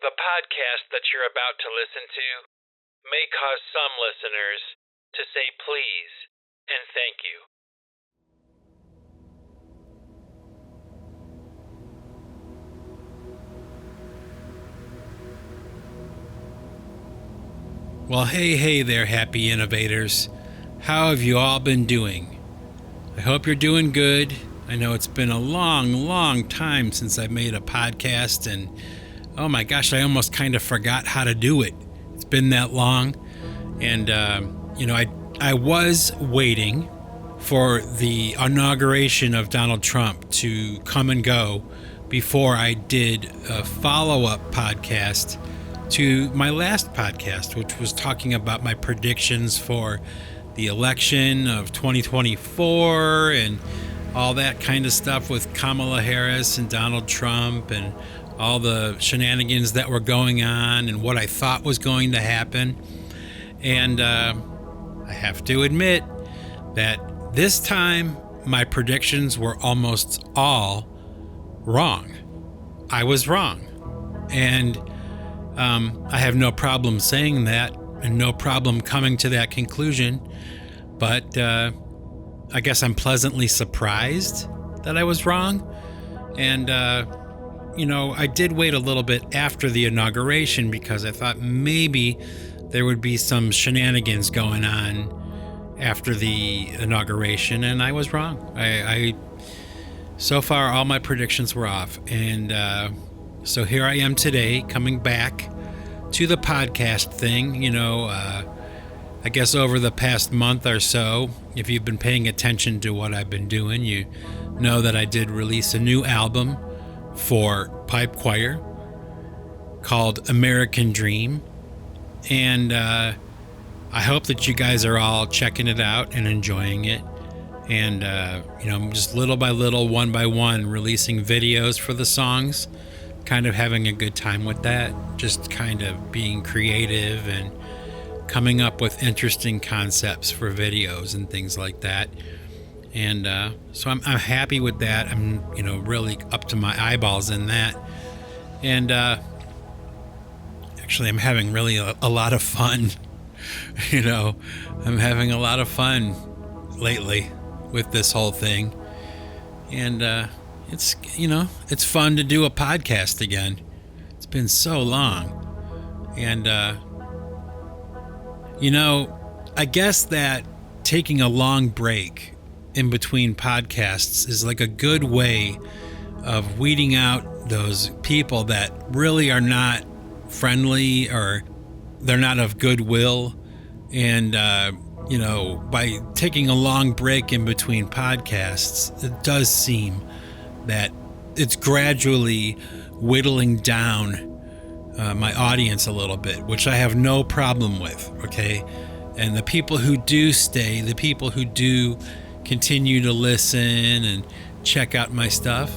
The podcast that you're about to listen to may cause some listeners to say please and thank you. Well, hey there, happy innovators. How have you all been doing? I hope you're doing good. I know it's been a long time since I made a podcast, and oh my gosh, I almost kind of forgot how to do it. It's been that long. And, I was waiting for the inauguration of Donald Trump to come and go before I did a follow-up podcast to my last podcast, which was talking about my predictions for the election of 2024 and all that kind of stuff with Kamala Harris and Donald Trump and all the shenanigans that were going on and what I thought was going to happen. And I have to admit that this time my predictions were almost all wrong. I was wrong. And I have no problem saying that and no problem coming to that conclusion. But I guess I'm pleasantly surprised that I was wrong. And I did wait a little bit after the inauguration because I thought maybe there would be some shenanigans going on after the inauguration, and I was wrong. I so far, all my predictions were off. And so here I am today, coming back to the podcast thing. I guess over the past month or so, if you've been paying attention to what I've been doing, you know that I did release a new album for pipe choir called American Dream. And I hope that you guys are all checking it out and enjoying it. And, just little by little, one by one, releasing videos for the songs, kind of having a good time with that, just kind of being creative and coming up with interesting concepts for videos and things like that. And so I'm happy with that. I'm, really up to my eyeballs in that. And actually, I'm having really a lot of fun. I'm having a lot of fun lately with this whole thing. And it's fun to do a podcast again. It's been so long. And, I guess that taking a long break in between podcasts is like a good way of weeding out those people that really are not friendly or they're not of goodwill. And, by taking a long break in between podcasts, it does seem that it's gradually whittling down my audience a little bit, which I have no problem with, okay? And the people who do stay, the people who do continue to listen and check out my stuff,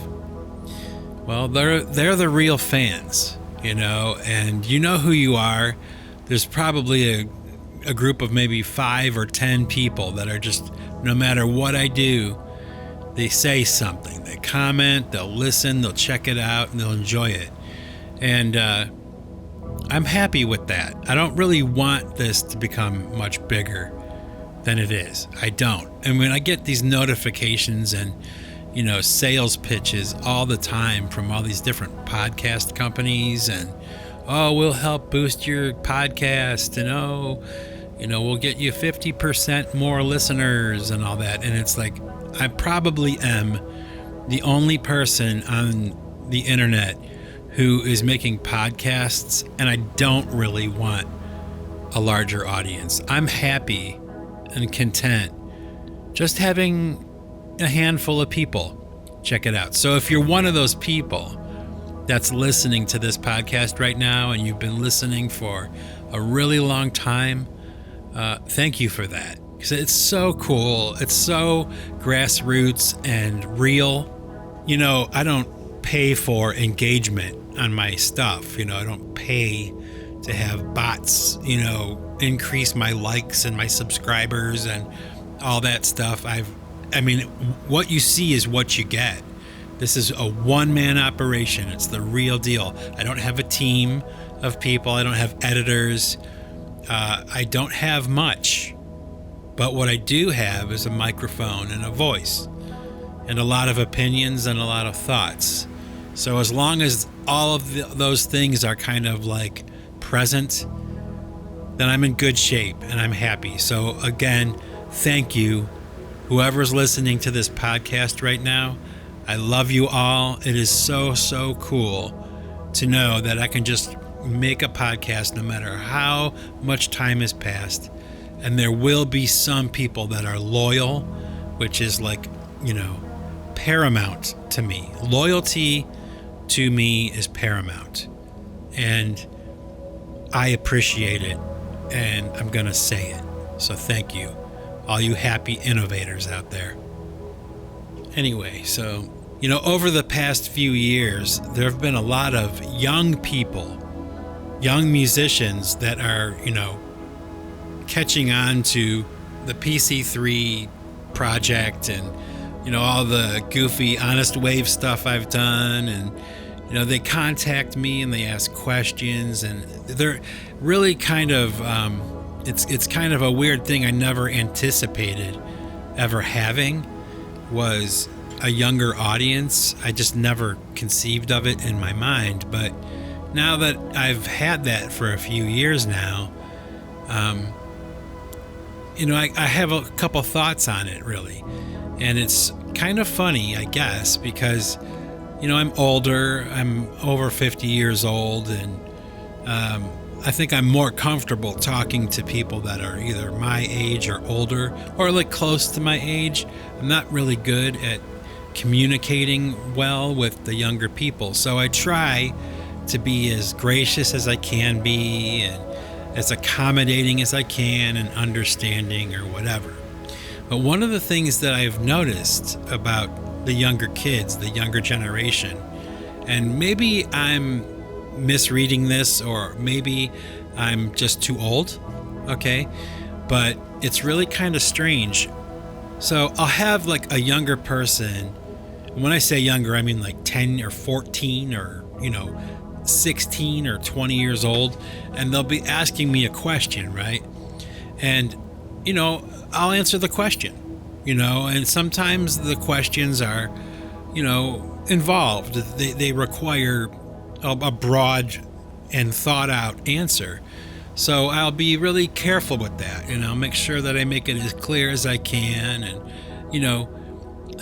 well, they're the real fans, and you know who you are. There's probably a group of maybe 5 or 10 people that are just, no matter what I do, they say something, they comment, they'll listen, they'll check it out, and they'll enjoy it. And I'm happy with that. I don't really want this to become much bigger than it is. I don't. And when I get these notifications and, sales pitches all the time from all these different podcast companies and, we'll help boost your podcast and, we'll get you 50% more listeners and all that. And it's like, I probably am the only person on the internet who is making podcasts, and I don't really want a larger audience. I'm happy and content just having a handful of people check it out. So if you're one of those people that's listening to this podcast right now and you've been listening for a really long time, thank you for that. Because it's so cool. It's so grassroots and real. I don't pay for engagement on my stuff. I don't pay to have bots, increase my likes and my subscribers and all that stuff. What you see is what you get. This is a one-man operation. It's the real deal. I don't have a team of people. I don't have editors. I don't have much. But what I do have is a microphone and a voice and a lot of opinions and a lot of thoughts. So as long as all of those things are kind of like present, then I'm in good shape and I'm happy. So again, thank you, whoever's listening to this podcast right now. I love you all. It is so, so cool to know that I can just make a podcast no matter how much time has passed. And there will be some people that are loyal, which is like, paramount to me. Loyalty to me is paramount. And I appreciate it. And I'm going to say it. So thank you, all you happy innovators out there. Anyway, so over the past few years, there have been a lot of young people, young musicians that are, catching on to the PC3 project and, all the goofy Honest Wave stuff I've done. And, they contact me and they ask questions, and they're really kind of, it's kind of a weird thing I never anticipated ever having, was a younger audience. I just never conceived of it in my mind. But now that I've had that for a few years now, I have a couple thoughts on it, really. And it's kind of funny, I guess, because, I'm older. I'm over 50 years old, and I think I'm more comfortable talking to people that are either my age or older, or like close to my age. I'm not really good at communicating well with the younger people. So I try to be as gracious as I can be and as accommodating as I can and understanding or whatever. But one of the things that I've noticed about the younger kids, the younger generation, and maybe I'm misreading this or maybe I'm just too old, okay? But it's really kind of strange. So I'll have like a younger person. When I say younger, I mean like 10 or 14 or, 16 or 20 years old. And they'll be asking me a question, right? And, I'll answer the question, and sometimes the questions are, involved. They require a broad and thought out answer. So I'll be really careful with that, and I'll make sure that I make it as clear as I can and,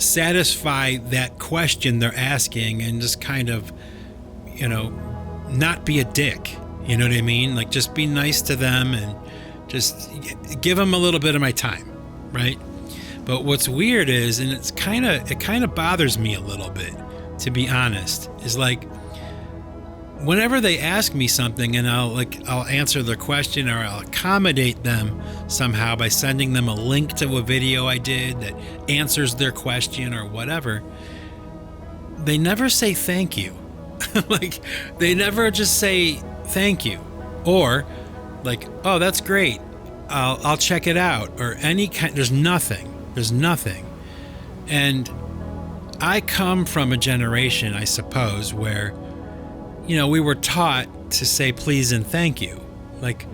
satisfy that question they're asking and just kind of, not be a dick. You know what I mean? Like, just be nice to them and just give them a little bit of my time, right? But what's weird is, and it kind of bothers me a little bit, to be honest, is like, whenever they ask me something and I'll answer their question or I'll accommodate them somehow by sending them a link to a video I did that answers their question or whatever, they never say thank you. Like, they never just say thank you or like, oh, that's great, I'll check it out, or any kind. There's nothing. And I come from a generation, I suppose, where we were taught to say please and thank you. Like,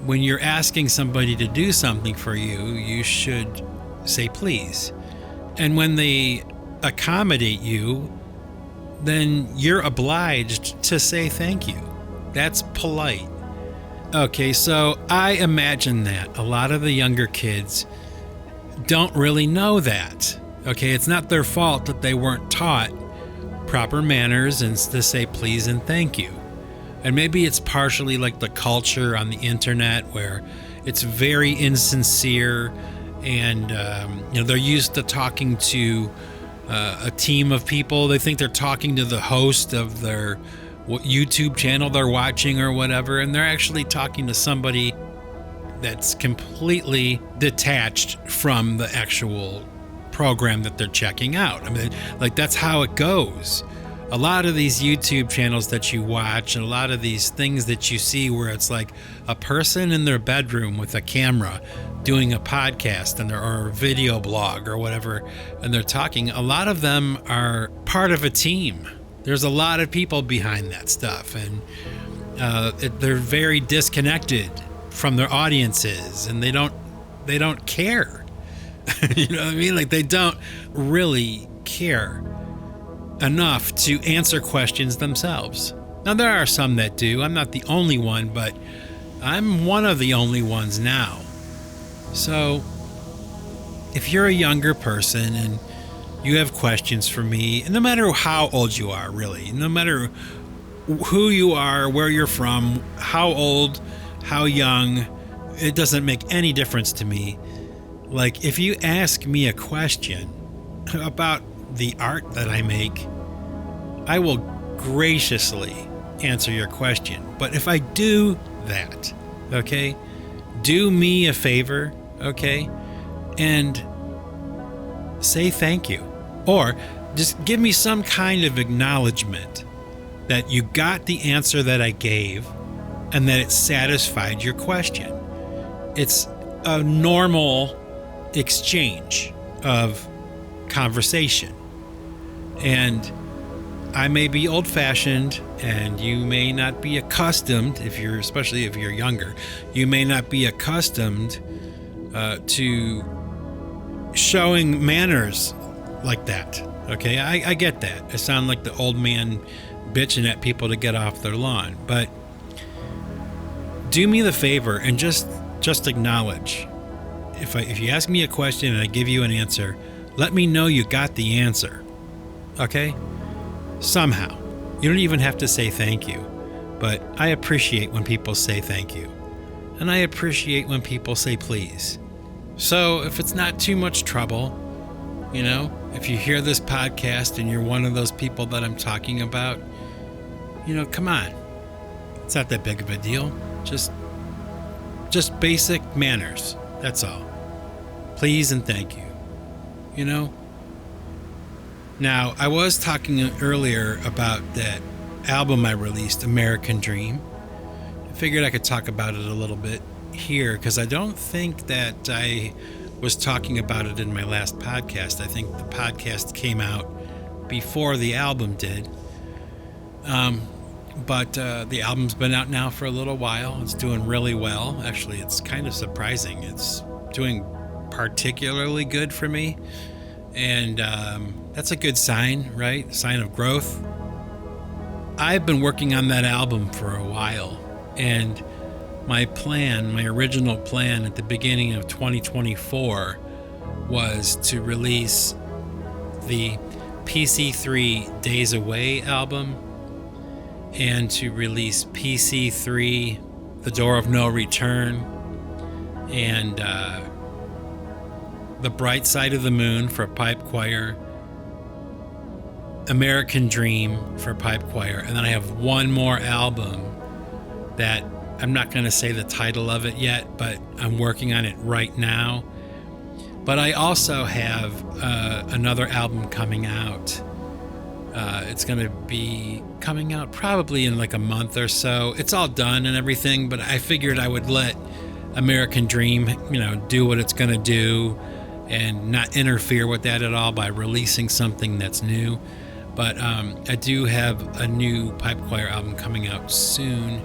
when you're asking somebody to do something for you, you should say please. And when they accommodate you, then you're obliged to say thank you. That's polite. Okay, so I imagine that a lot of the younger kids don't really know that. Okay, it's not their fault that they weren't taught proper manners and to say please and thank you. And maybe it's partially like the culture on the internet where it's very insincere and they're used to talking to a team of people. They think they're talking to the host of their YouTube channel they're watching or whatever, and they're actually talking to somebody that's completely detached from the actual program that they're checking out. I mean, like, that's how it goes. a lot of these YouTube channels that you watch and a lot of these things that you see where it's like a person in their bedroom with a camera doing a podcast or a video blog or whatever, and they're talking, a lot of them are part of a team. There's a lot of people behind that stuff, and they're very disconnected from their audiences, and they don't care. You know what I mean? Like, they don't really care enough to answer questions themselves. Now, there are some that do. I'm not the only one, but I'm one of the only ones now. So if you're a younger person and you have questions for me, and no matter how old you are, really, no matter who you are, where you're from, how old, how young, it doesn't make any difference to me. Like, if you ask me a question about the art that I make, I will graciously answer your question. But if I do that, okay, do me a favor, okay, and say thank you. Or just give me some kind of acknowledgement that you got the answer that I gave and that it satisfied your question. It's a normal exchange of conversation. And I may be old-fashioned, and you may not be accustomed, especially if you're younger, you may not be accustomed to showing manners like that. Okay, I get that. I sound like the old man bitching at people to get off their lawn, but do me the favor and just acknowledge. If you ask me a question and I give you an answer, let me know you got the answer. Okay? Somehow. You don't even have to say thank you, but I appreciate when people say thank you. And I appreciate when people say please. So if it's not too much trouble, you know, if you hear this podcast and you're one of those people that I'm talking about, you know, come on. It's not that big of a deal. Just basic manners. That's all. Please and thank you. You know? Now, I was talking earlier about that album I released, American Dream. I figured I could talk about it a little bit here because I don't think that I was talking about it in my last podcast. I think the podcast came out before the album did. But the album's been out now for a little while. It's doing really well. Actually, it's kind of surprising. It's doing particularly good for me. And that's a good sign, right? Sign of growth. I've been working on that album for a while. And my original plan at the beginning of 2024 was to release the PC3 Days Away album and to release PC3 The Door of No Return and The Bright Side of the Moon for pipe choir, American Dream for pipe choir, and then I have one more album that I'm not going to say the title of it yet, but I'm working on it right now. But I also have another album coming out. It's going to be coming out probably in like a month or so. It's all done and everything, but I figured I would let American Dream, you know, do what it's going to do and not interfere with that at all by releasing something that's new. But I do have a new pipe choir album coming out soon,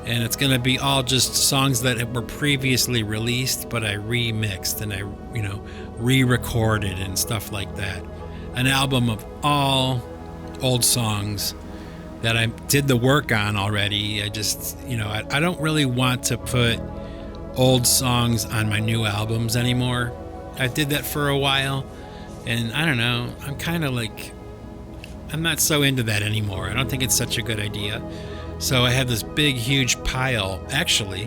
and it's going to be all just songs that were previously released, but I remixed and I, you know, re-recorded and stuff like that. An album of all old songs that I did the work on already. I just, you know, I don't really want to put old songs on my new albums anymore. I did that for a while, and I don't know, I'm kind of like, I'm not so into that anymore. I don't think it's such a good idea. So I have this big, huge pile. Actually,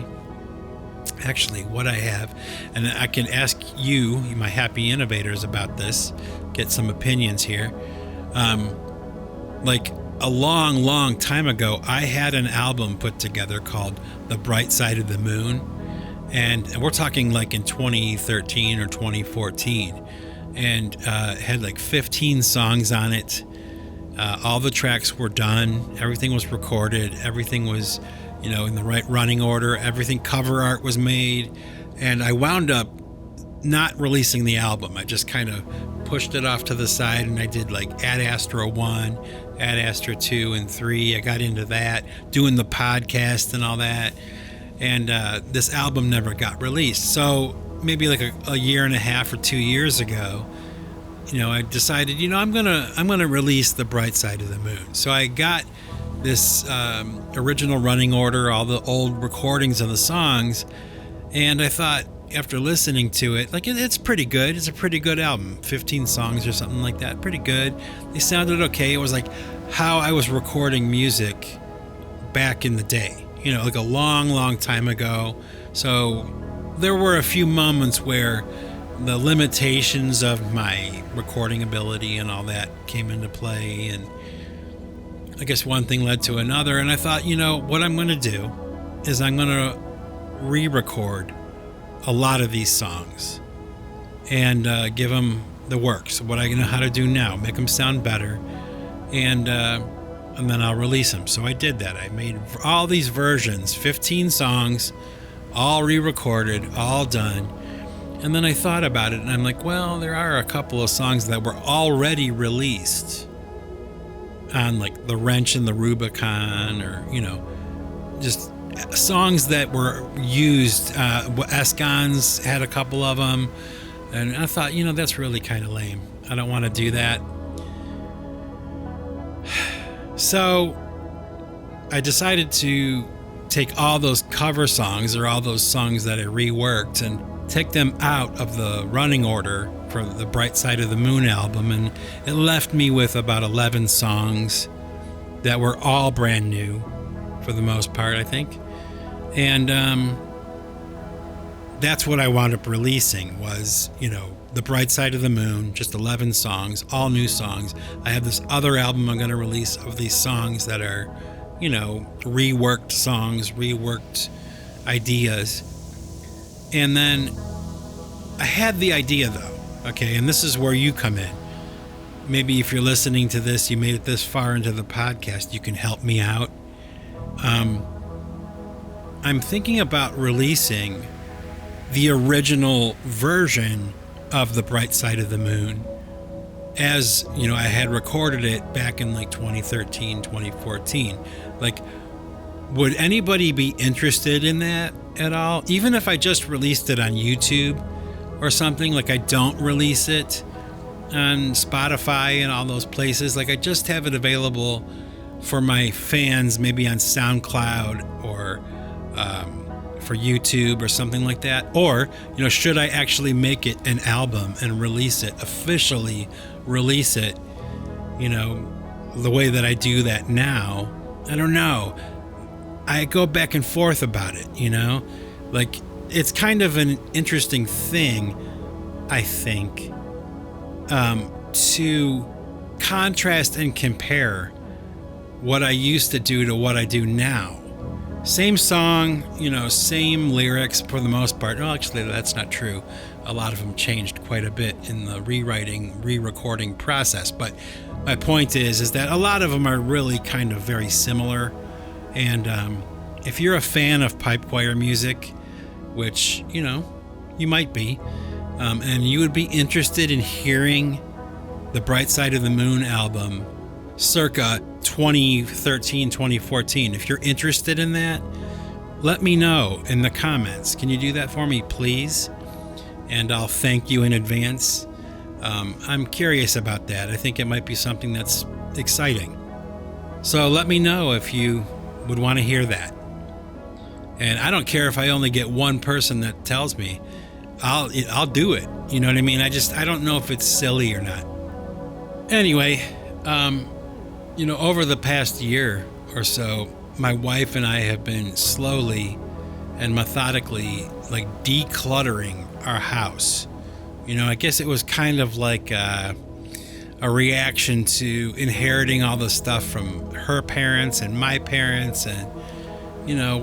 what I have, and I can ask you, my happy innovators, about this, get some opinions here. Like a long, long time ago, I had an album put together called The Bright Side of the Moon. And we're talking like in 2013 or 2014. And it had like 15 songs on it. All the tracks were done. Everything was recorded. Everything was, in the right running order. Everything, cover art was made. And I wound up not releasing the album. I just kind of pushed it off to the side, and I did like Ad Astra 1, Ad Astra 2 and 3. I got into that, doing the podcast and all that. And this album never got released. So maybe like a year and a half or 2 years ago, I decided, I'm gonna release The Bright Side of the Moon. So I got this original running order, all the old recordings of the songs, and I thought, after listening to it, like, it's pretty good. It's a pretty good album. 15 songs or something like that. Pretty good. They sounded okay. It was like how I was recording music back in the day, like a long, long time ago. So there were a few moments where the limitations of my recording ability and all that came into play. And I guess one thing led to another. And I thought, what I'm going to do is I'm going to re-record a lot of these songs and give them the work. So what I know how to do now, make them sound better, and then I'll release them. So I did that. I made all these versions, 15 songs, all re-recorded, all done. And then I thought about it, and I'm like, well, there are a couple of songs that were already released on like The Wrench and the Rubicon, or just songs that were used. Escons had a couple of them, and I thought, that's really kind of lame. I don't want to do that. So I decided to take all those cover songs, or all those songs that I reworked, and take them out of the running order for the Bright Side of the Moon album, and it left me with about 11 songs that were all brand new for the most part, I think. And that's what I wound up releasing was, The Bright Side of the Moon, just 11 songs, all new songs. I have this other album I'm going to release of these songs that are, reworked songs, reworked ideas. And then I had the idea, though, okay, and this is where you come in. Maybe if you're listening to this, you made it this far into the podcast, you can help me out. I'm thinking about releasing the original version of The Bright Side of the Moon, as, I had recorded it back in like 2013, 2014. Like, would anybody be interested in that at all? Even if I just released it on YouTube or something, like I don't release it on Spotify and all those places. Like, I just have it available for my fans, maybe on SoundCloud or for YouTube or something like that. Or, should I actually make it an album and release it, officially release it, the way that I do that now? I don't know. I go back and forth about it, like, it's kind of an interesting thing, I think, to contrast and compare what I used to do to what I do now. Same song, same lyrics for the most part. No, actually, that's not true. A lot of them changed quite a bit in the rewriting, re-recording process. But my point is that a lot of them are really kind of very similar. And if you're a fan of pipe choir music, which, you might be, and you would be interested in hearing the Bright Side of the Moon album circa 2013, 2014. If you're interested in that, let me know in the comments. Can you do that for me, please? And I'll thank you in advance. I'm curious about that. I think it might be something that's exciting. So let me know if you would want to hear that. And I don't care if I only get one person that tells me. I'll do it. You know what I mean? I don't know if it's silly or not. Anyway, over the past year or so, my wife and I have been slowly and methodically, like, decluttering our house. I guess it was kind of like a reaction to inheriting all the stuff from her parents and my parents. And,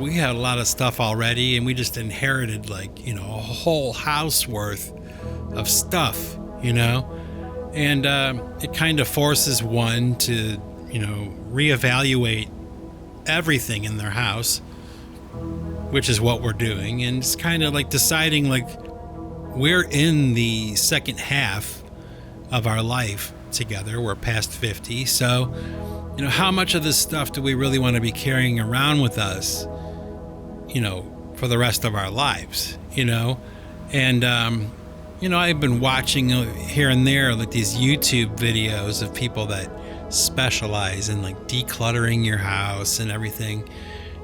we had a lot of stuff already, and we just inherited, like, a whole house worth of stuff, and it kind of forces one to reevaluate everything in their house, which is what we're doing. And it's kind of like deciding, like, we're in the second half of our life together. We're past 50. So, how much of this stuff do we really want to be carrying around with us, for the rest of our lives, And, I've been watching here and there, like, these YouTube videos of people that specialize in, like, decluttering your house and everything.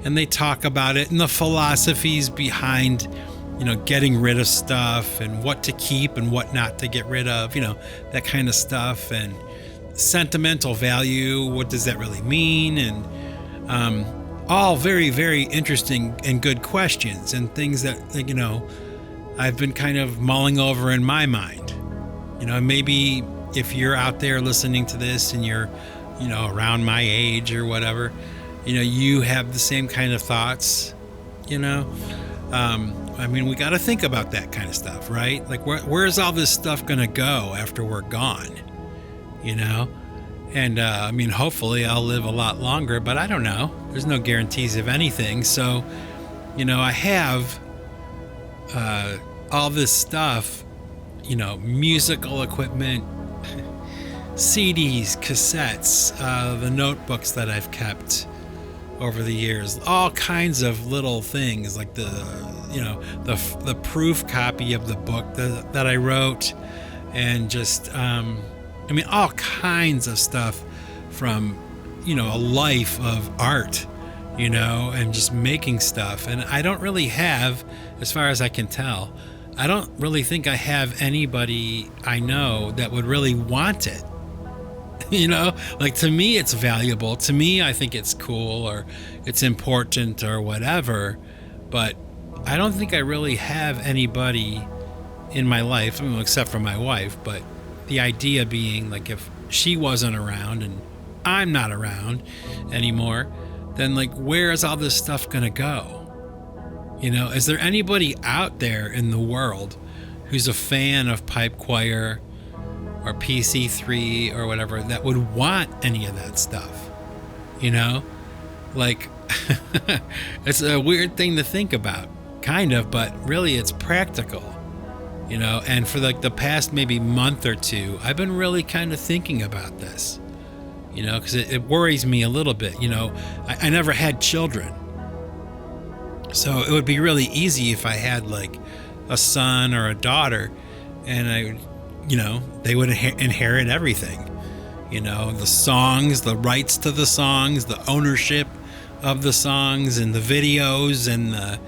And they talk about it and the philosophies behind, getting rid of stuff and what to keep and what not to get rid of, that kind of stuff. And sentimental value, what does that really mean? And all very, very interesting and good questions and things that, I've been kind of mulling over in my mind. Maybe if you're out there listening to this and you're, around my age or whatever, you have the same kind of thoughts, we got to think about that kind of stuff, right? Like, where's all this stuff going to go after we're gone, And, hopefully I'll live a lot longer, but I don't know. There's no guarantees of anything. So, I have all this stuff, musical equipment, CDs, cassettes, the notebooks that I've kept over the years, all kinds of little things, like the proof copy of the book that I wrote, and just, all kinds of stuff from, a life of art, and just making stuff. And I don't really have, as far as I can tell, I don't really think I have anybody I know that would really want it. Like, to me, it's valuable. To me, I think it's cool or it's important or whatever. But I don't think I really have anybody in my life, except for my wife. But the idea being, like, if she wasn't around and I'm not around anymore, then, like, where is all this stuff going to go? Is there anybody out there in the world who's a fan of pipe choir or PC3 or whatever that would want any of that stuff? Like, it's a weird thing to think about, kind of, but really it's practical, and for, like, the past maybe month or two, I've been really kind of thinking about this, because it worries me a little bit. I never had children. So it would be really easy if I had, like, a son or a daughter, and they would inherit everything, the songs, the rights to the songs, the ownership of the songs, and the videos, and the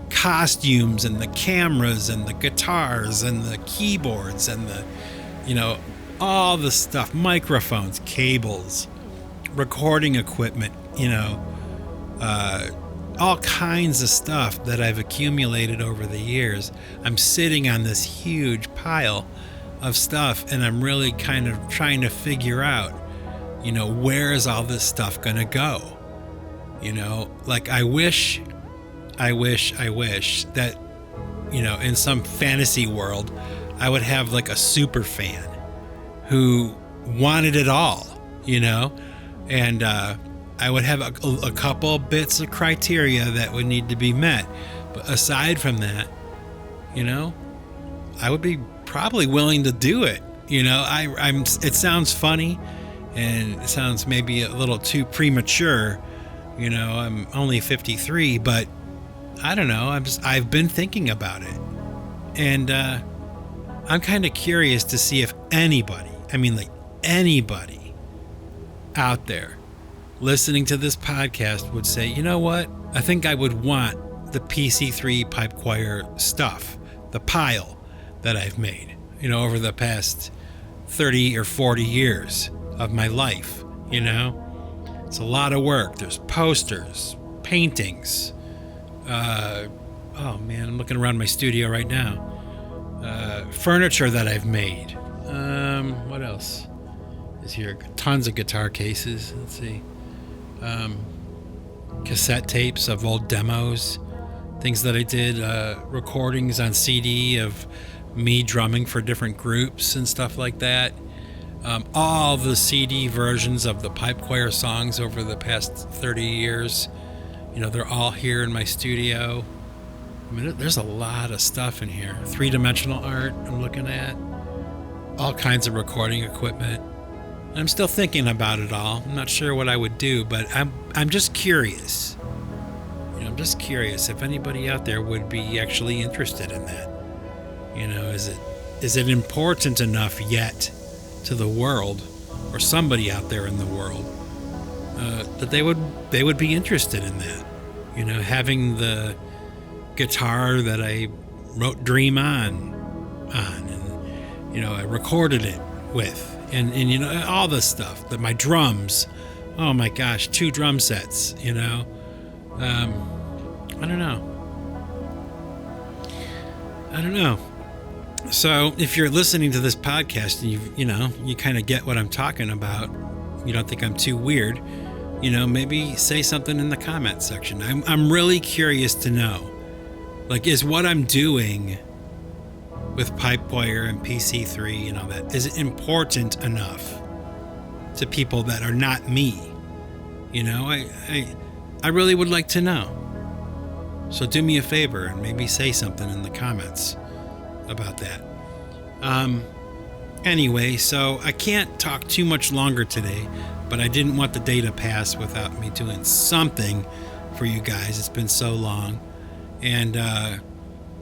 costumes, and the cameras, and the guitars, and the keyboards, and the, all the stuff, microphones, cables, recording equipment, all kinds of stuff that I've accumulated over the years. I'm sitting on this huge pile of stuff, and I'm really kind of trying to figure out, where is all this stuff going to go? Like, I wish that, in some fantasy world, I would have, like, a super fan who wanted it all, and I would have a couple bits of criteria that would need to be met. But aside from that, I would be probably willing to do it. It sounds funny, and it sounds maybe a little too premature. I'm only 53, but I don't know. I've been thinking about it, and I'm kind of curious to see if anybody out there listening to this podcast would say, you know what? I think I would want the PC3 pipe choir stuff, the pile that I've made, over the past 30 or 40 years of my life, It's a lot of work. There's posters, paintings. Oh man, I'm looking around my studio right now. Furniture that I've made. What else is here? Tons of guitar cases. Let's see. Cassette tapes of old demos, things that I did, recordings on CD of me drumming for different groups and stuff like that. all the CD versions of the pipe choir songs over the past 30 years. They're all here in my studio. I mean, there's a lot of stuff in here. 3-dimensional art I'm looking at. All kinds of recording equipment. I'm still thinking about it all. I'm not sure what I would do, but I'm just curious. I'm just curious if anybody out there would be actually interested in that. Is it important enough yet to the world, or somebody out there in the world, that they would be interested in that? Having the guitar that I wrote Dream on, and I recorded it with, and all this stuff. That my drums, oh my gosh, 2 drum sets. I don't know. So if you're listening to this podcast and you kind of get what I'm talking about, you don't think I'm too weird, maybe say something in the comment section. I'm really curious to know, is what I'm doing with pipe choir and PC3 and all that, is it important enough to people that are not me? I really would like to know. So do me a favor and maybe say something in the comments about that. Anyway, so I can't talk too much longer today, but I didn't want the day to pass without me doing something for you guys. It's been so long. And,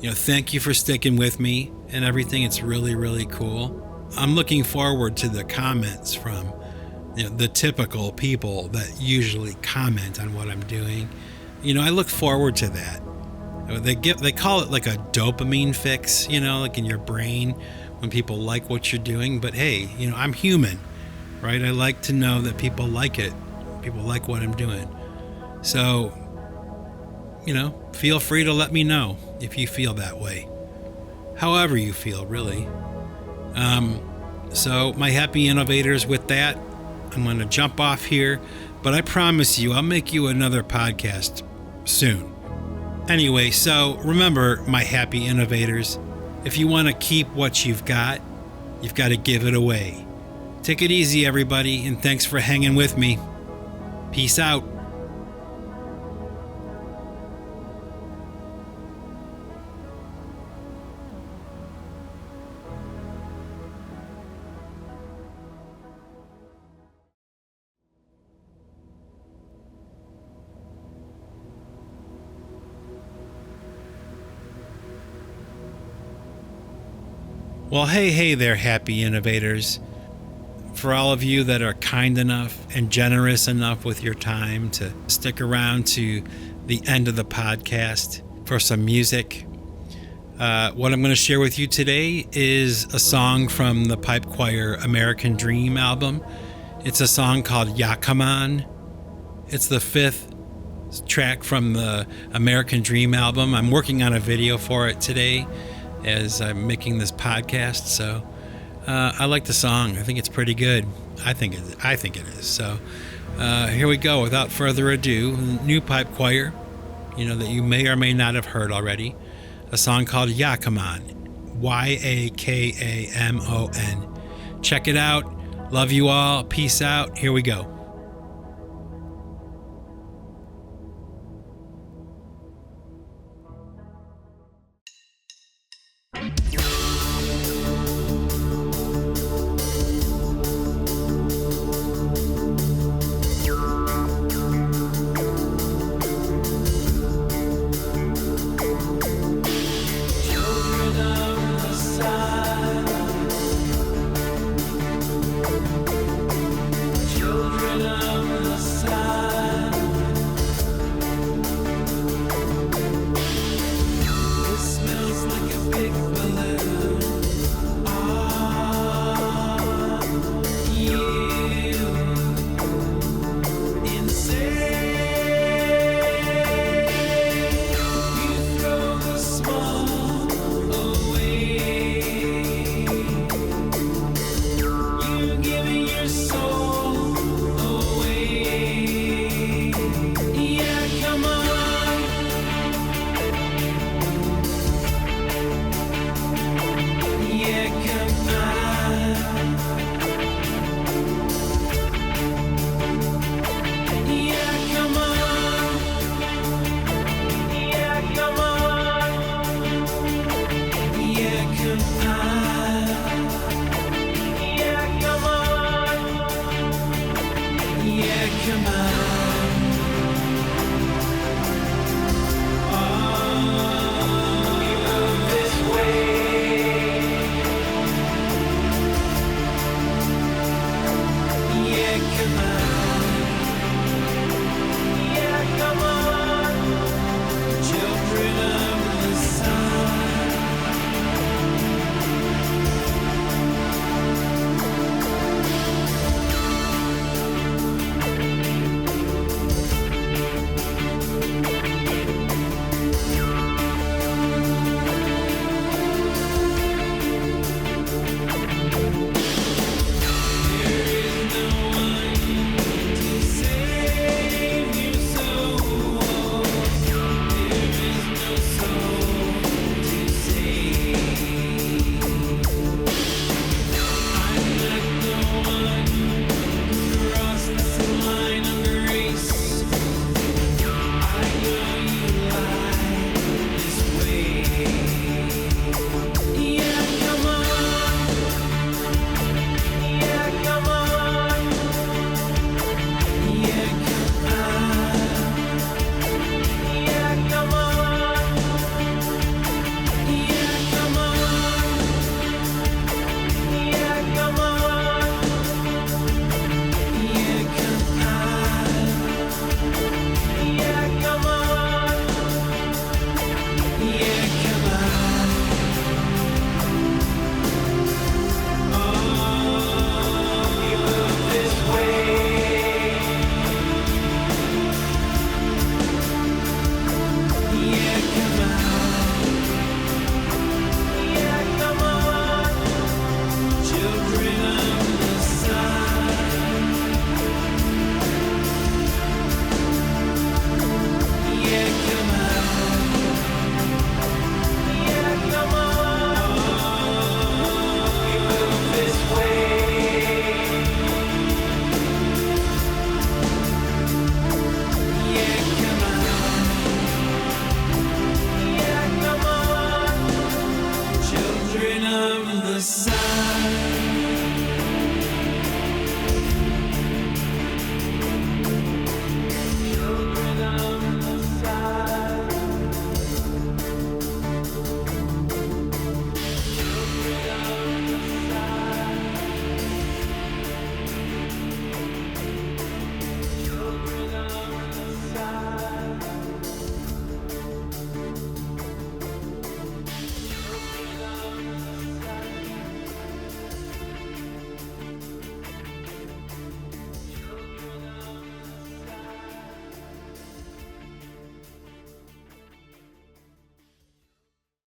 thank you for sticking with me and everything. It's really, really cool. I'm looking forward to the comments from the typical people that usually comment on what I'm doing. I look forward to that. They call it like a dopamine fix, like in your brain when people like what you're doing. But hey, I'm human, right? I like to know that people like it. People like what I'm doing. So, feel free to let me know if you feel that way. However you feel, really. So my happy innovators, with that, I'm going to jump off here, but I promise you I'll make you another podcast soon. Anyway, so remember, my happy innovators, if you want to keep what you've got to give it away. Take it easy, everybody, and thanks for hanging with me. Peace out. Well, hey there, happy innovators. For all of you that are kind enough and generous enough with your time to stick around to the end of the podcast for some music, what I'm going to share with you today is a song from the Pipe Choir American Dream album. It's a song called Yakima. It's the 5th track from the American Dream album. I'm working on a video for it today as I'm making this podcast, so I like the song. I think it's pretty good. I think it is. So here we go. Without further ado, new pipe choir, that you may or may not have heard already. A song called Yakima, Yakamon. Check it out. Love you all. Peace out. Here we go.